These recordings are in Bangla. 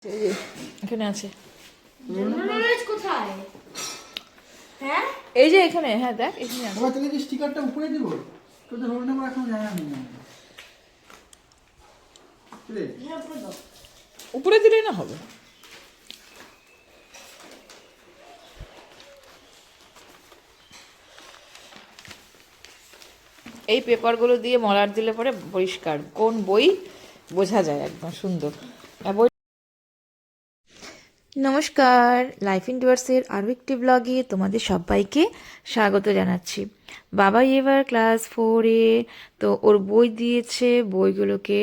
এখানে আছে কোথায়? হ্যাঁ এই যে এখানে, হ্যাঁ দেখ এখানে আছে। বাবা তাহলে কি স্টিকারটা উপরে দিব? তোদের রোল নাম্বার এখন জানা নেই। উপরে দিলেই না হবে। এই পেপারগুলো দিয়ে মলার দিলে পরে পরিষ্কার কোন বই বোঝা যায়, একদম সুন্দর বই। নমস্কার, লাইফ ইনডোয়ার্সের আরও একটি ব্লগে তোমাদের সবাইকে স্বাগত জানাচ্ছি। বাবা এবার ক্লাস 4-এ, তো ওর বই দিয়েছে। বইগুলোকে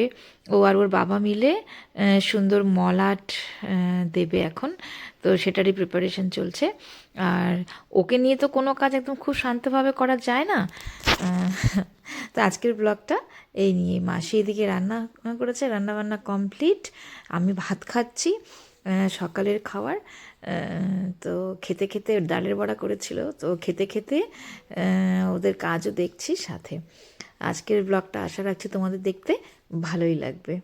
ও আর ওর বাবা মিলে সুন্দর মলাট দেবে এখন, তো সেটারই প্রিপারেশন চলছে। আর ওকে নিয়ে তো কোনো কাজ একদম খুব শান্তভাবে করা যায় না। তো আজকের ব্লগটা এই নিয়ে। মাসি এদিকে রান্না করেছে, রান্নাবান্না কমপ্লিট। আমি ভাত খাচ্ছি, সকালের খাবার। তো খেতে খেতে ডালের বড়া করেছিল, তো খেতে খেতে ওদের কাজও দেখছি সাথে। আজকের ব্লগটা আশা রাখছি তোমাদের দেখতে ভালোই লাগবে।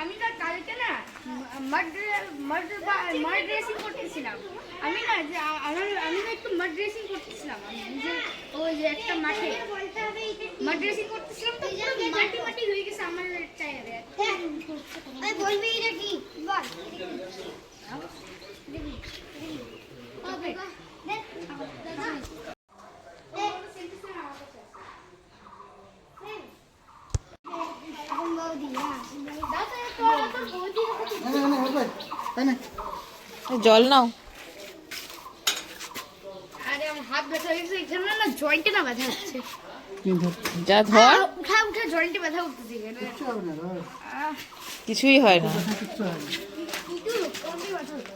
আমি না কালকে না মাড ড্রেসিং করতেছিলাম। আমি না যে আমি না একটু মাড ড্রেসিং করতেছিলাম। আমি নিজে ওই যে একটা মাঠে মাড ড্রেসিং করতেছিলাম, তো পুরো মাটি মাটি হয়ে গেছে আমার টায়ারে। এই বলবি এটা কি বল? ওকে দেখ জল নাও। আরে আমার হাত ব্যথা হয়ে গেছে, এখানে না জয়েন্টে না ব্যথা হচ্ছে। যা ধর, উঠা উঠা জয়েন্টে ব্যথা উঠতেছে এখানে। কিছুই হয় না। কিন্তু কমই ব্যথা হচ্ছে।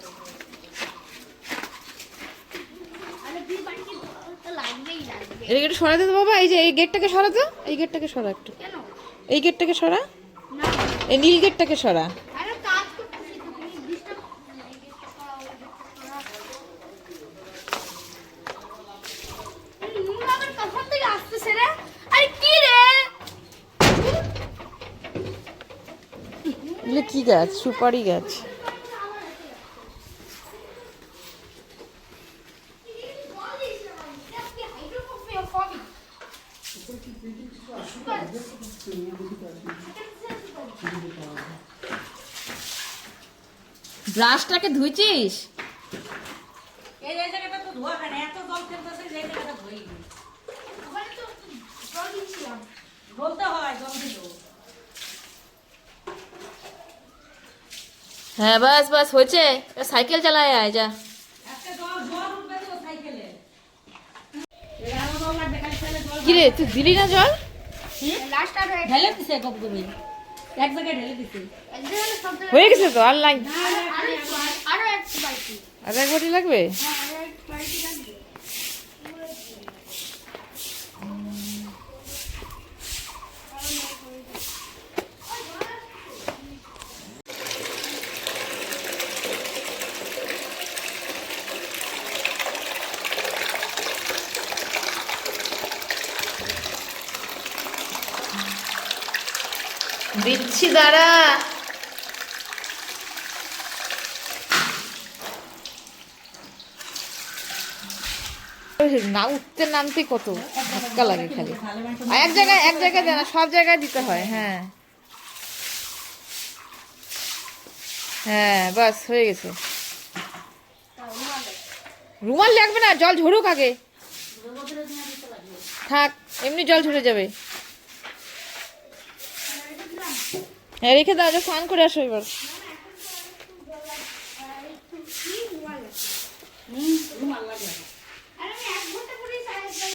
আরে তুই বাড়িতে তো লাগবেই লাগবে। এই গেটটা সরাতে তো বাবা, এই যে এই গেটটাকে সরাতো, এই গেটটাকে সরা একটু, কেন? এই গেটটাকে সরা, না এই নীল গেটটাকে সরা। আরে কাজ করতেছি তো, তুমি ডিস্টার্ব আমার কখন থেকে আসতেছে রে? আরে কি রে? এগুলো কি গাছ? সুপারি গাছ। ব্রাশটাকে ধুইছিস? এই জায়গাটা তো ধোয়া হয় না, এত জল ফেলতেছে যে জায়গাটা ধুই নি। ওখানে তো জল দিয়েছিলাম। বলতে হয় জল দিল। হ্যাঁ বাস বাস হয়েছে। সাইকেল চালায় আয় যা। একটা জল উঠবে তো সাইকেলে। এরা জল লাগবে, খালি ছেলে জল কিরে তুই দিলি না জল? লাস্ট আর ঢেলে দিছে কবুতরি, এক জায়গায় ঢেলে দিছে। একদম সব হয়ে গেছে তো, আর লাইন আরো এক বালতি। আর এক বাটি লাগবে। হ্যাঁ আরো এক বালতি লাগবে। দিচ্ছি দাঁড়া। না উঠতে নামতে কত ধাক্কা লাগে খালি। আর এক জায়গায় দেয় না, সব জায়গায় দিতে হয়। হ্যাঁ হ্যাঁ বাস হয়ে গেছে। রুমাল লাগবে না, জল ঝরুক আগে। থাক, এমনি জল ঝরে যাবে। হ্যাঁ রেখে দাও, স্নান করে আসো এবার। রুমাল লাগে।